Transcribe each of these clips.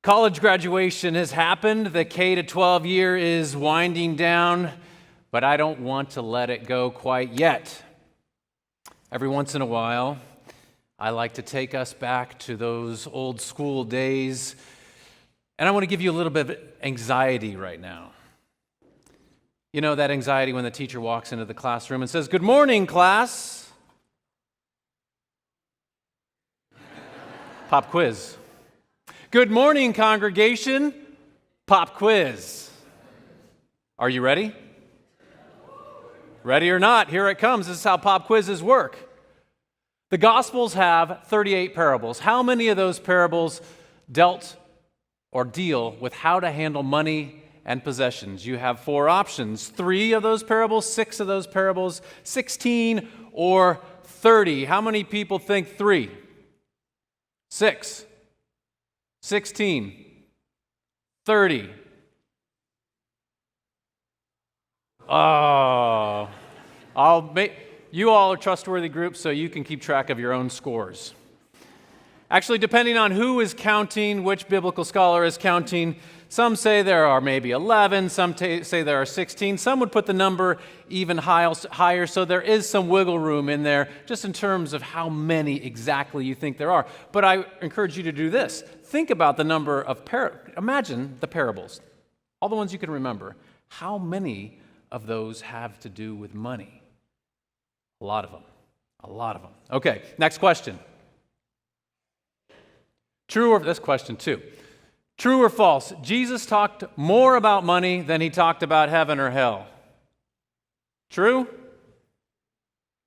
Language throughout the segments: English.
College graduation has happened. The K to 12 year is winding down, but I don't want to let it go quite yet. Every once in a while, I like to take us back to those old school days, and I want to give you a little bit of anxiety right now. You know that anxiety when the teacher walks into the classroom and says, "Good morning, class." Pop quiz. "Good morning, congregation." Pop quiz. Are you ready? Ready or not, here it comes. This is how pop quizzes work. The Gospels have 38 parables. How many of those parables dealt or deal with how to handle money and possessions? You have 4 options. 3 of those parables, 6 of those parables, 16 or 30. How many people think 3? 6. 16, 30. Oh, you all are a trustworthy group, so you can keep track of your own scores. Actually, depending on who is counting, which biblical scholar is counting, some say there are maybe 11, some say there are 16. Some would put the number even higher, so there is some wiggle room in there, just in terms of how many exactly you think there are. But I encourage you to do this. Think about the number of imagine the parables, all the ones you can remember. How many of those have to do with money? A lot of them. A lot of them. Okay, next question. This question too. True or false? Jesus talked more about money than he talked about heaven or hell. True?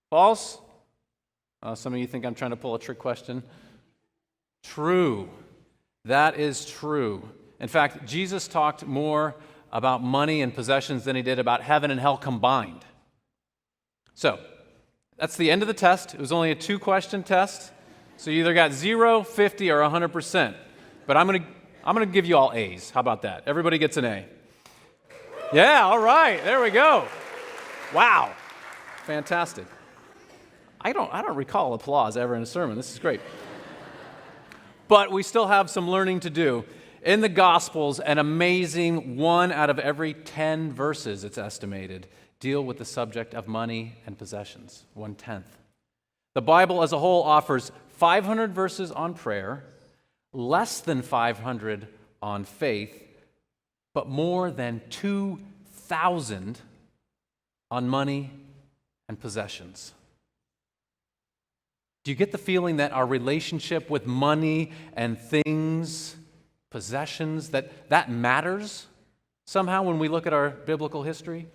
False? Some of you think I'm trying to pull a trick question. True. That is true. In fact, Jesus talked more about money and possessions than he did about heaven and hell combined. So, that's the end of the test. It was only a 2-question test. So you either got 0, 50, or 100%. But I'm going to give you all A's. How about that? Everybody gets an A. Yeah, all right. There we go. Wow. Fantastic. I don't recall applause ever in a sermon. This is great. But we still have some learning to do. In the Gospels, an amazing 1 out of every 10 verses, it's estimated, deal with the subject of money and possessions, 1/10. The Bible as a whole offers 500 verses on prayer, less than 500 on faith, but more than 2,000 on money and possessions. Do you get the feeling that our relationship with money and things, possessions, that matters somehow when we look at our biblical history?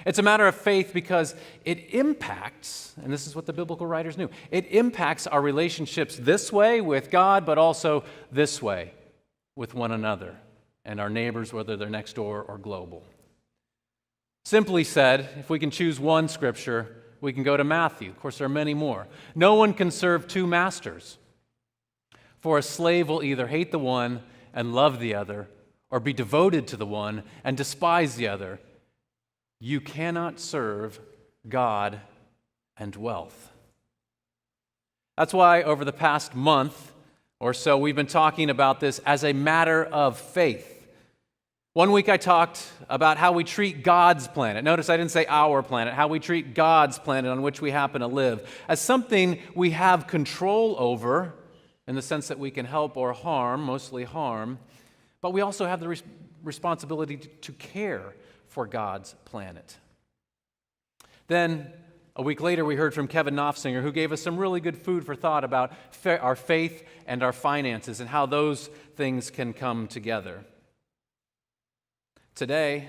It's a matter of faith because it impacts, and this is what the biblical writers knew, it impacts our relationships this way with God, but also this way with one another and our neighbors, whether they're next door or global. Simply said, if we can choose one scripture, we can go to Matthew. Of course, there are many more. No one can serve 2 masters, for a slave will either hate the one and love the other, or be devoted to the one and despise the other. You cannot serve God and wealth. That's why over the past month or so, we've been talking about this as a matter of faith. One week I talked about how we treat God's planet. Notice I didn't say our planet, how we treat God's planet on which we happen to live as something we have control over in the sense that we can help or harm, mostly harm, but we also have the responsibility to care for God's planet. Then, a week later, we heard from Kevin Knopfsinger, who gave us some really good food for thought about our faith and our finances and how those things can come together. Today,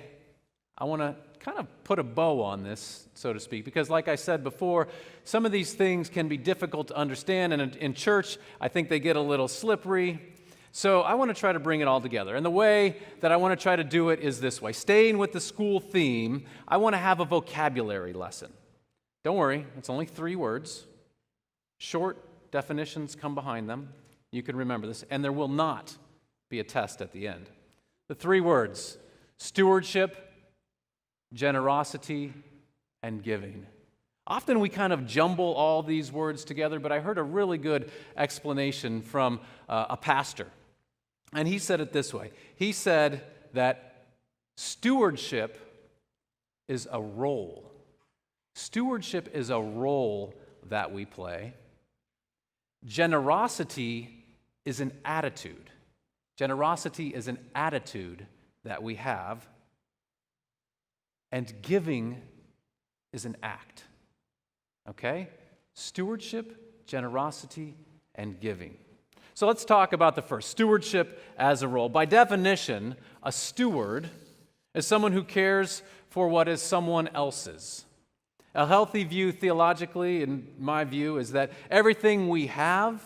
I want to kind of put a bow on this, so to speak, because like I said before, some of these things can be difficult to understand, and in church, I think they get a little slippery. So I want to try to bring it all together. And the way that I want to try to do it is this way. Staying with the school theme, I want to have a vocabulary lesson. Don't worry, it's only 3 words. Short definitions come behind them. You can remember this. And there will not be a test at the end. The 3 words: stewardship, generosity, and giving. Often we kind of jumble all these words together, but I heard a really good explanation from a pastor And he said it this way. He said that stewardship is a role. Stewardship is a role that we play. Generosity is an attitude. Generosity is an attitude that we have. And giving is an act. Okay? Stewardship, generosity, and giving. So let's talk about the first, stewardship as a role. By definition, a steward is someone who cares for what is someone else's. A healthy view theologically, in my view, is that everything we have,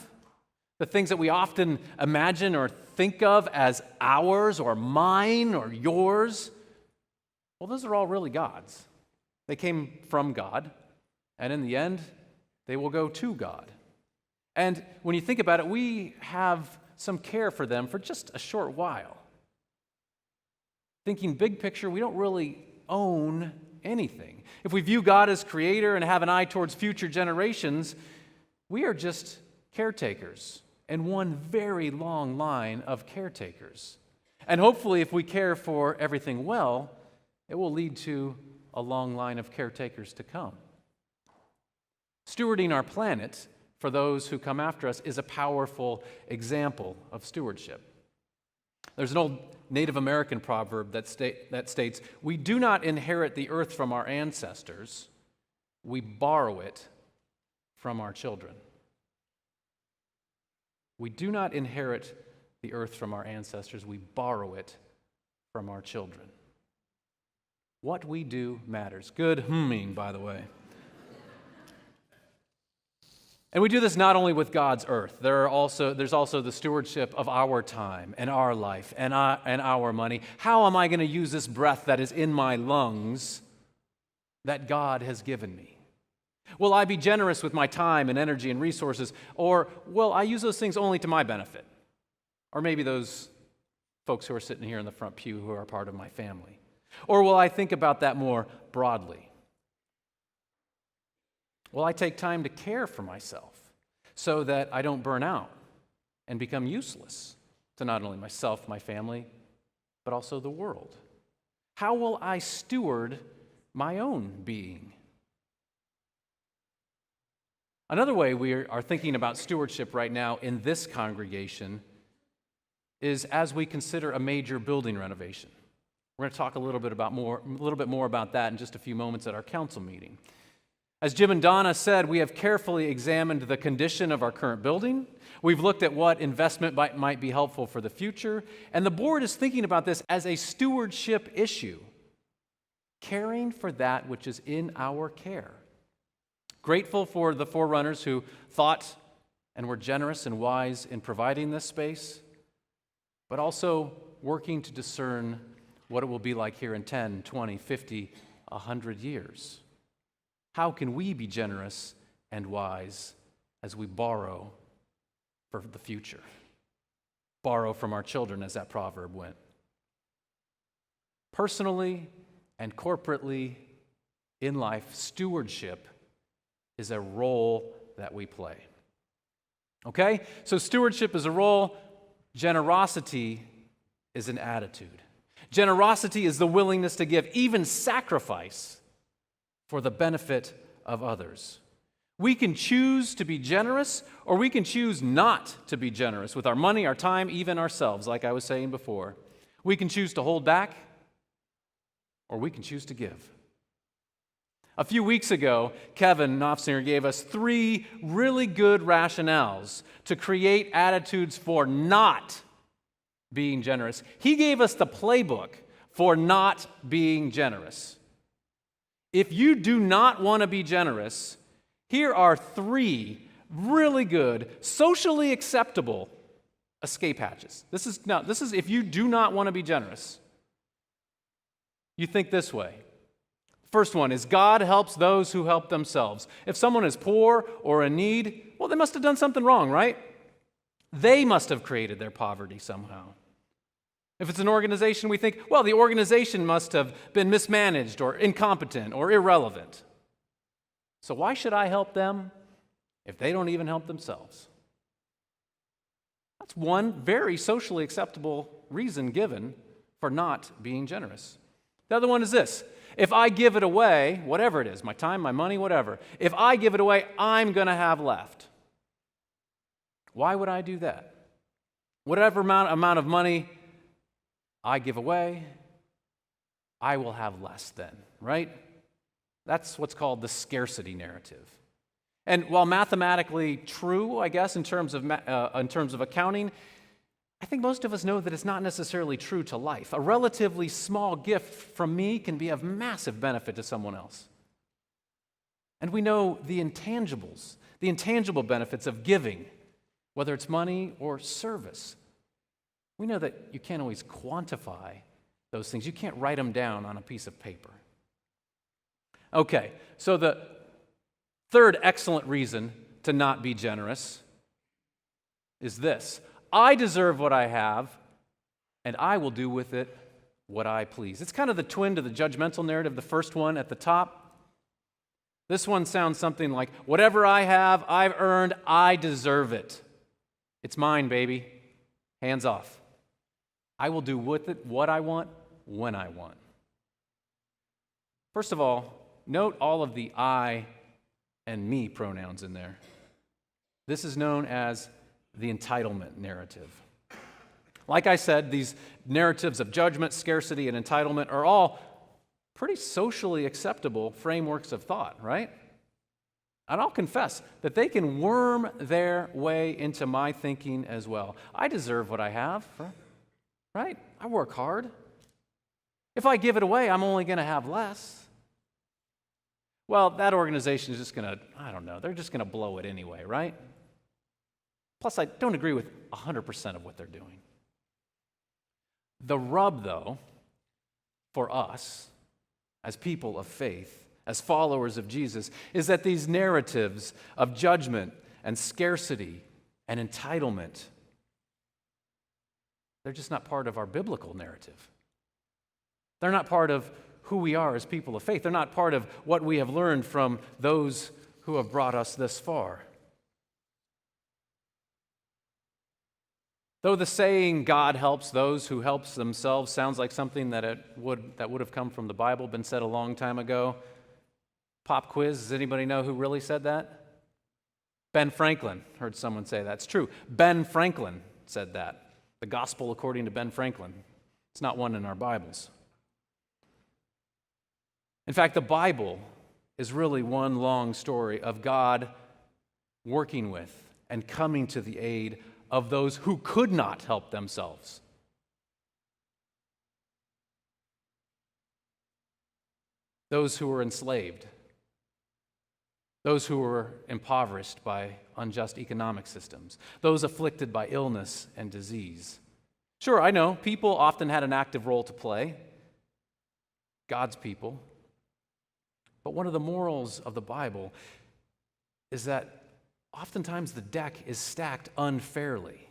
the things that we often imagine or think of as ours or mine or yours, well, those are all really God's. They came from God, and in the end, they will go to God. And when you think about it, we have some care for them for just a short while. Thinking big picture, we don't really own anything. If we view God as creator and have an eye towards future generations, we are just caretakers in one very long line of caretakers. And hopefully, if we care for everything well, it will lead to a long line of caretakers to come. Stewarding our planet for those who come after us is a powerful example of stewardship. There's an old Native American proverb that states, "We do not inherit the earth from our ancestors, we borrow it from our children." We do not inherit the earth from our ancestors, we borrow it from our children. What we do matters. Good humming, by the way. And we do this not only with God's earth. There's also the stewardship of our time and our life and our money. How am I going to use this breath that is in my lungs that God has given me? Will I be generous with my time and energy and resources, or will I use those things only to my benefit? Or maybe those folks who are sitting here in the front pew who are part of my family. Or will I think about that more broadly? Will I take time to care for myself so that I don't burn out and become useless to not only myself, my family, but also the world? How will I steward my own being? Another way we are thinking about stewardship right now in this congregation is as we consider a major building renovation. We're going to talk a little bit more about that in just a few moments at our council meeting. As Jim and Donna said, we have carefully examined the condition of our current building. We've looked at what investment might be helpful for the future, and the board is thinking about this as a stewardship issue, caring for that which is in our care. Grateful for the forerunners who thought and were generous and wise in providing this space, but also working to discern what it will be like here in 10, 20, 50, 100 years. How can we be generous and wise as we borrow for the future? Borrow from our children, as that proverb went. Personally and corporately in life, stewardship is a role that we play. Okay? So stewardship is a role. Generosity is an attitude. Generosity is the willingness to give, even sacrifice, for the benefit of others. We can choose to be generous, or we can choose not to be generous with our money, our time, even ourselves, like I was saying before. We can choose to hold back, or we can choose to give. A few weeks ago, Kevin Knopfsinger gave us 3 really good rationales to create attitudes for not being generous. He gave us the playbook for not being generous. If you do not want to be generous, here are 3 really good, socially acceptable escape hatches. This is if you do not want to be generous. You think this way. First one is God helps those who help themselves. If someone is poor or in need, well, they must have done something wrong, right? They must have created their poverty somehow. If it's an organization, we think, well, the organization must have been mismanaged or incompetent or irrelevant. So why should I help them if they don't even help themselves? That's one very socially acceptable reason given for not being generous. The other one is this: if I give it away, whatever it is, my time, my money, whatever, if I give it away, I'm going to have left. Why would I do that? Whatever amount of money I give away, I will have less then, right? That's what's called the scarcity narrative. And while mathematically true, I guess, in terms of accounting, I think most of us know that it's not necessarily true to life. A relatively small gift from me can be of massive benefit to someone else. And we know the intangibles, the intangible benefits of giving, whether it's money or service. We know that you can't always quantify those things. You can't write them down on a piece of paper. Okay, so the third excellent reason to not be generous is this: I deserve what I have, and I will do with it what I please. It's kind of the twin to the judgmental narrative, the first one at the top. This one sounds something like, whatever I have, I've earned, I deserve it. It's mine, baby. Hands off. I will do with it what I want, when I want. First of all, note all of the I and me pronouns in there. This is known as the entitlement narrative. Like I said, these narratives of judgment, scarcity, and entitlement are all pretty socially acceptable frameworks of thought, right? And I'll confess that they can worm their way into my thinking as well. I deserve what I have, right? I work hard. If I give it away, I'm only going to have less. Well, that organization is just going to, they're just going to blow it anyway, right? Plus, I don't agree with 100% of what they're doing. The rub, though, for us, as people of faith, as followers of Jesus, is that these narratives of judgment and scarcity and entitlement, they're just not part of our biblical narrative. They're not part of who we are as people of faith. They're not part of what we have learned from those who have brought us this far. Though the saying, God helps those who help themselves, sounds like something that would have come from the Bible, been said a long time ago. Pop quiz, does anybody know who really said that? Ben Franklin. Heard someone say that. It's true. Ben Franklin said that. The gospel according to Ben Franklin. It's not one in our Bibles. In fact, the Bible is really one long story of God working with and coming to the aid of those who could not help themselves. Those who were enslaved. Those who were impoverished by unjust economic systems. Those afflicted by illness and disease. Sure, I know, people often had an active role to play. God's people. But one of the morals of the Bible is that oftentimes the deck is stacked unfairly,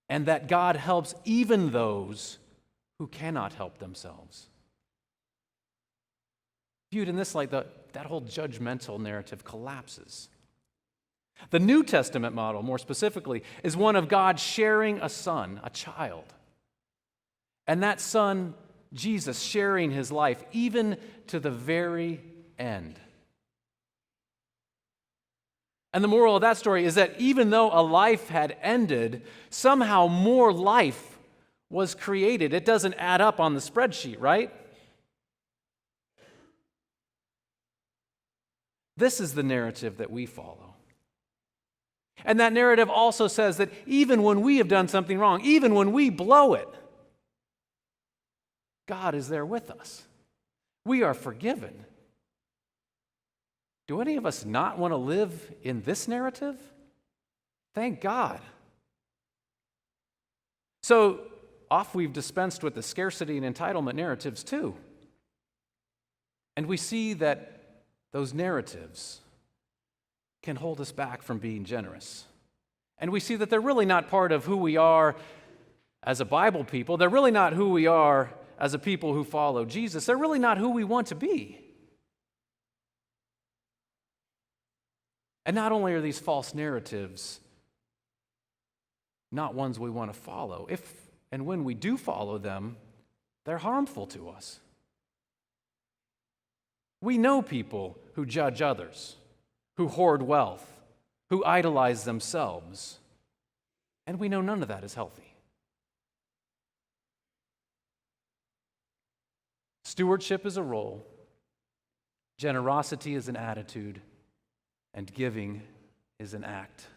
and that God helps even those who cannot help themselves. Viewed in this light, that whole judgmental narrative collapses. The New Testament model, more specifically, is one of God sharing a son, a child, and that son, Jesus, sharing his life even to the very end. And the moral of that story is that even though a life had ended, somehow more life was created. It doesn't add up on the spreadsheet, right? This is the narrative that we follow. And that narrative also says that even when we have done something wrong, even when we blow it, God is there with us. We are forgiven. Do any of us not want to live in this narrative? Thank God. So, off we've dispensed with the scarcity and entitlement narratives too. And we see that those narratives can hold us back from being generous. And we see that they're really not part of who we are as a Bible people. They're really not who we are as a people who follow Jesus. They're really not who we want to be. And not only are these false narratives not ones we want to follow. If and when we do follow them, they're harmful to us. We know people who judge others, who hoard wealth, who idolize themselves, and we know none of that is healthy. Stewardship is a role, generosity is an attitude, and giving is an act.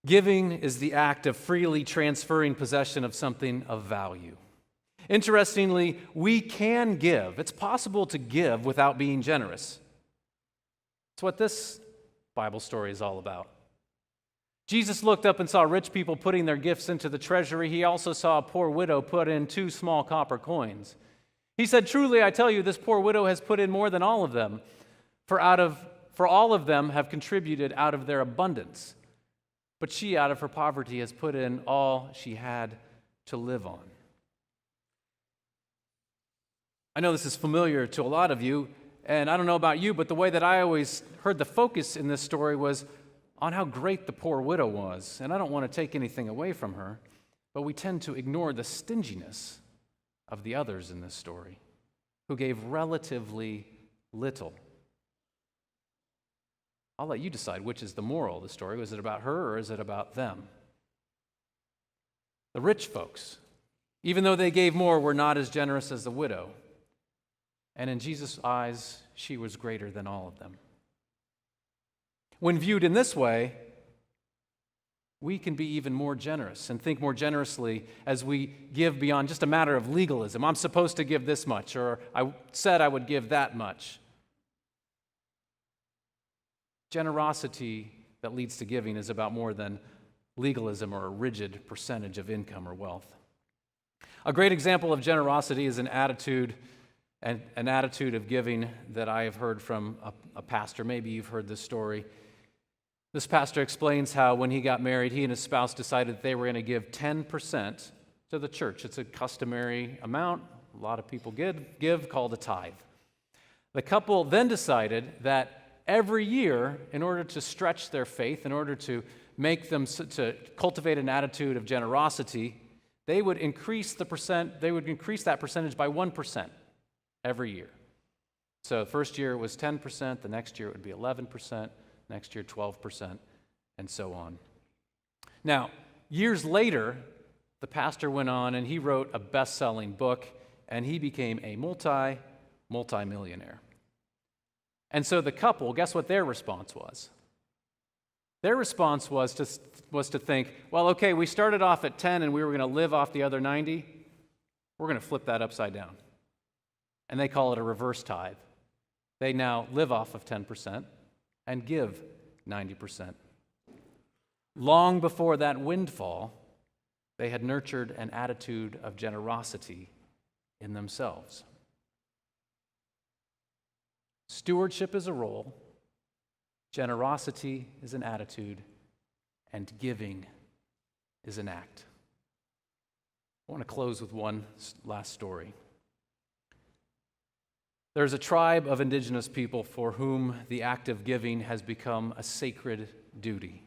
Giving is the act of freely transferring possession of something of value. Interestingly, we can give. It's possible to give without being generous. It's what this Bible story is all about. Jesus looked up and saw rich people putting their gifts into the treasury. He also saw a poor widow put in 2 small copper coins. He said, "Truly, I tell you, this poor widow has put in more than all of them, for all of them have contributed out of their abundance. But she, out of her poverty, has put in all she had to live on." I know this is familiar to a lot of you, and I don't know about you, but the way that I always heard the focus in this story was on how great the poor widow was. And I don't want to take anything away from her, but we tend to ignore the stinginess of the others in this story, who gave relatively little. I'll let you decide which is the moral of the story. Was it about her or is it about them? The rich folks, even though they gave more, were not as generous as the widow. And in Jesus' eyes, she was greater than all of them. When viewed in this way, we can be even more generous and think more generously as we give beyond just a matter of legalism. I'm supposed to give this much, or I said I would give that much. Generosity that leads to giving is about more than legalism or a rigid percentage of income or wealth. A great example of generosity is an attitude of giving that I have heard from a pastor. Maybe you've heard this story. This pastor explains how when he got married, he and his spouse decided they were going to give 10% to the church. It's a customary amount. A lot of people give called a tithe. The couple then decided that every year, in order to stretch their faith, in order to make them to cultivate an attitude of generosity, they would increase that percentage by 1% every year. So the first year it was 10%, the next year it would be 11%, next year 12%, and so on. Now, years later, the pastor went on and he wrote a best-selling book, and he became a multi-millionaire. And so the couple, guess what their response was? Their response was to think, well, okay, we started off at 10 and we were going to live off the other 90. We're going to flip that upside down. And they call it a reverse tithe. They now live off of 10% and give 90%. Long before that windfall, they had nurtured an attitude of generosity in themselves. Stewardship is a role, generosity is an attitude, and giving is an act. I want to close with one last story. There's a tribe of indigenous people for whom the act of giving has become a sacred duty.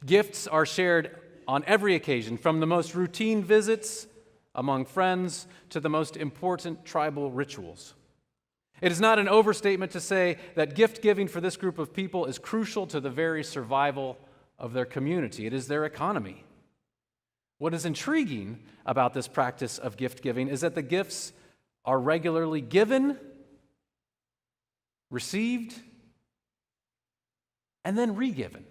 Gifts are shared on every occasion, from the most routine visits among friends to the most important tribal rituals. It is not an overstatement to say that gift giving for this group of people is crucial to the very survival of their community. It is their economy. What is intriguing about this practice of gift giving is that the gifts are regularly given, received, and then re-given.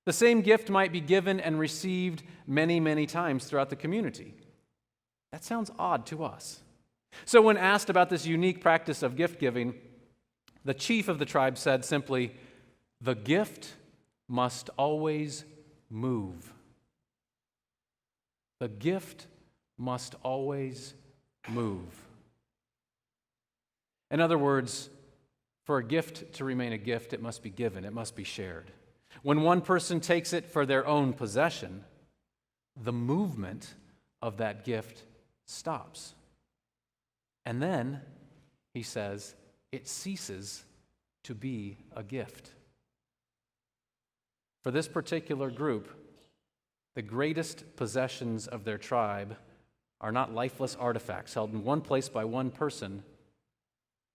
The same gift might be given and received many, many times throughout the community. That sounds odd to us. So when asked about this unique practice of gift giving, the chief of the tribe said simply, "The gift must always move." The gift must always move. In other words, for a gift to remain a gift, it must be given, it must be shared. When one person takes it for their own possession, the movement of that gift stops. And then, he says, it ceases to be a gift. For this particular group, the greatest possessions of their tribe are not lifeless artifacts held in one place by one person.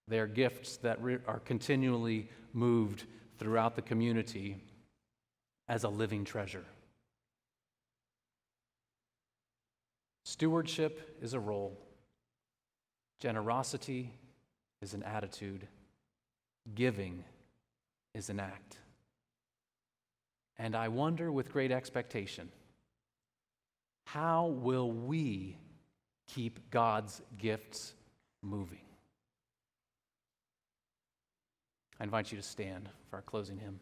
They are gifts that are continually moved throughout the community as a living treasure. Stewardship is a role. Generosity is an attitude. Giving is an act. And I wonder with great expectation, how will we keep God's gifts moving? I invite you to stand for our closing hymn.